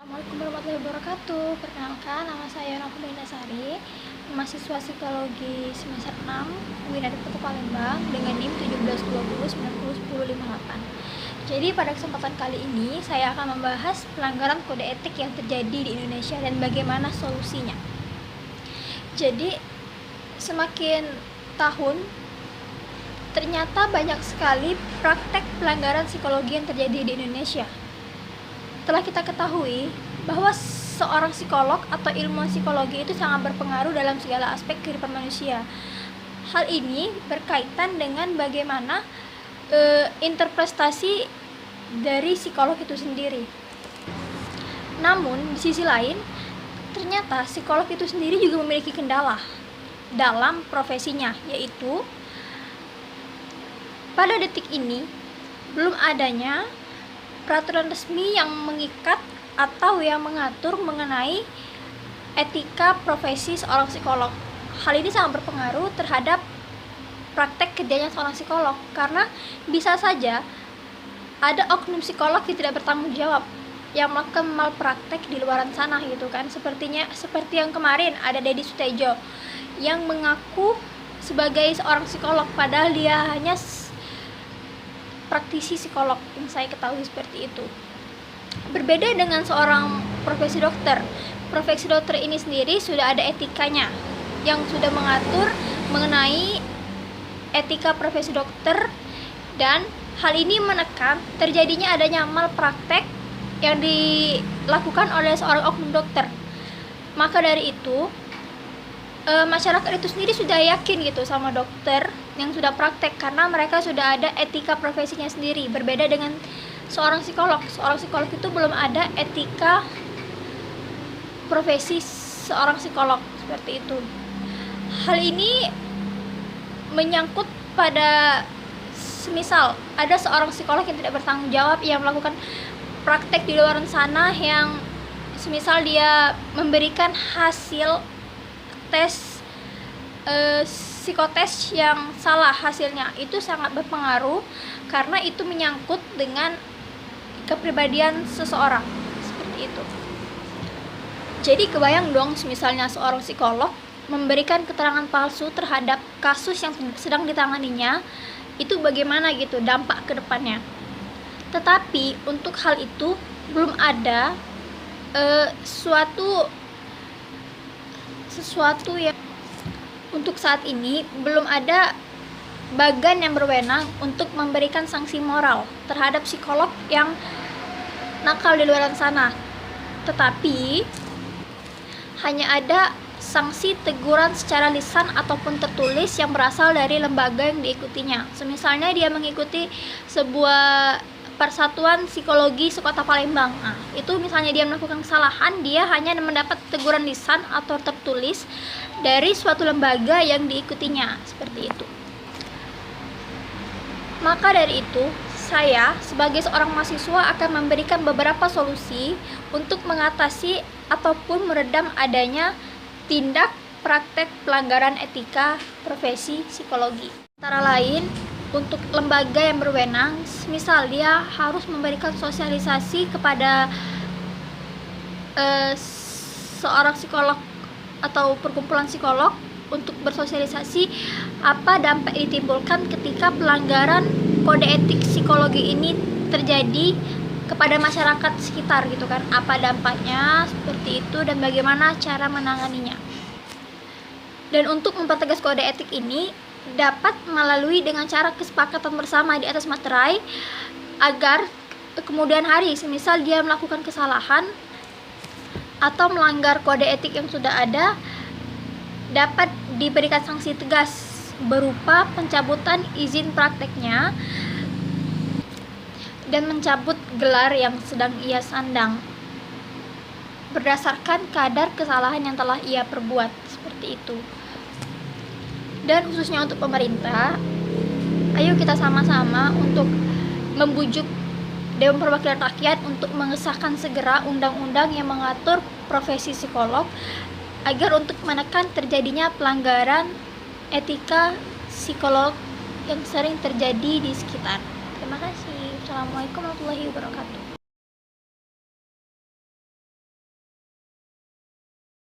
Assalamualaikum warahmatullahi wabarakatuh. Perkenalkan, nama saya Nova Sari, mahasiswa psikologi semester 6 UIN Kota Palembang dengan NIM 1720901058. Jadi pada kesempatan kali ini saya akan membahas pelanggaran kode etik yang terjadi di Indonesia dan bagaimana solusinya. Jadi semakin tahun ternyata banyak sekali praktek pelanggaran psikologi yang terjadi di Indonesia. Telah kita ketahui bahwa seorang psikolog atau ilmu psikologi itu sangat berpengaruh dalam segala aspek kehidupan manusia. Hal ini berkaitan dengan bagaimana interpretasi dari psikolog itu sendiri. Namun di sisi lain, ternyata psikolog itu sendiri juga memiliki kendala dalam profesinya, yaitu pada detik ini belum adanya peraturan resmi yang mengikat atau yang mengatur mengenai etika profesi seorang psikolog. Hal ini sangat berpengaruh terhadap praktek kerjanya seorang psikolog, karena bisa saja ada oknum psikolog yang tidak bertanggung jawab yang melakukan malpraktek di luaran sana gitu kan. Seperti yang kemarin ada Deddy Sutejo yang mengaku sebagai seorang psikolog padahal dia hanya praktisi psikolog, yang saya ketahui seperti itu. Berbeda dengan seorang profesi dokter. Profesi dokter ini sendiri sudah ada etikanya yang sudah mengatur mengenai etika profesi dokter, dan hal ini menekan terjadinya adanya malpraktek yang dilakukan oleh seorang oknum dokter. Maka dari itu masyarakat itu sendiri sudah yakin gitu sama dokter yang sudah praktek, karena mereka sudah ada etika profesinya sendiri. Berbeda dengan seorang psikolog itu belum ada etika profesi seorang psikolog seperti itu. Hal ini menyangkut pada semisal ada seorang psikolog yang tidak bertanggung jawab yang melakukan praktek di luar sana, yang semisal dia memberikan hasil tes psikotes yang salah hasilnya, itu sangat berpengaruh karena itu menyangkut dengan kepribadian seseorang seperti itu. Jadi kebayang dong misalnya seorang psikolog memberikan keterangan palsu terhadap kasus yang sedang ditanganinya, itu bagaimana gitu dampak ke depannya. Tetapi untuk hal itu belum ada sesuatu yang untuk saat ini belum ada bagan yang berwenang untuk memberikan sanksi moral terhadap psikolog yang nakal di luar sana. Tetapi hanya ada sanksi teguran secara lisan ataupun tertulis yang berasal dari lembaga yang diikutinya. Semisalnya dia mengikuti sebuah Persatuan Psikologi Sekota Palembang. Nah, itu misalnya dia melakukan kesalahan, dia hanya mendapat teguran lisan atau tertulis dari suatu lembaga yang diikutinya, seperti itu. Maka dari itu, saya sebagai seorang mahasiswa akan memberikan beberapa solusi untuk mengatasi ataupun meredam adanya tindak praktek pelanggaran etika profesi psikologi. Antara lain, untuk lembaga yang berwenang, misal dia harus memberikan sosialisasi kepada seorang psikolog atau perkumpulan psikolog untuk bersosialisasi apa dampak yang ditimbulkan ketika pelanggaran kode etik psikologi ini terjadi kepada masyarakat sekitar gitu kan, apa dampaknya seperti itu dan bagaimana cara menanganinya. Dan untuk mempertegas kode etik ini dapat melalui dengan cara kesepakatan bersama di atas materai, agar kemudian hari semisal dia melakukan kesalahan atau melanggar kode etik yang sudah ada, dapat diberikan sanksi tegas berupa pencabutan izin prakteknya dan mencabut gelar yang sedang ia sandang berdasarkan kadar kesalahan yang telah ia perbuat, seperti itu. Dan khususnya untuk pemerintah, ayo kita sama-sama untuk membujuk Dewan Perwakilan Rakyat untuk mengesahkan segera undang-undang yang mengatur profesi psikolog, agar untuk menekan terjadinya pelanggaran etika psikolog yang sering terjadi di sekitar. Terima kasih. Assalamualaikum warahmatullahi wabarakatuh.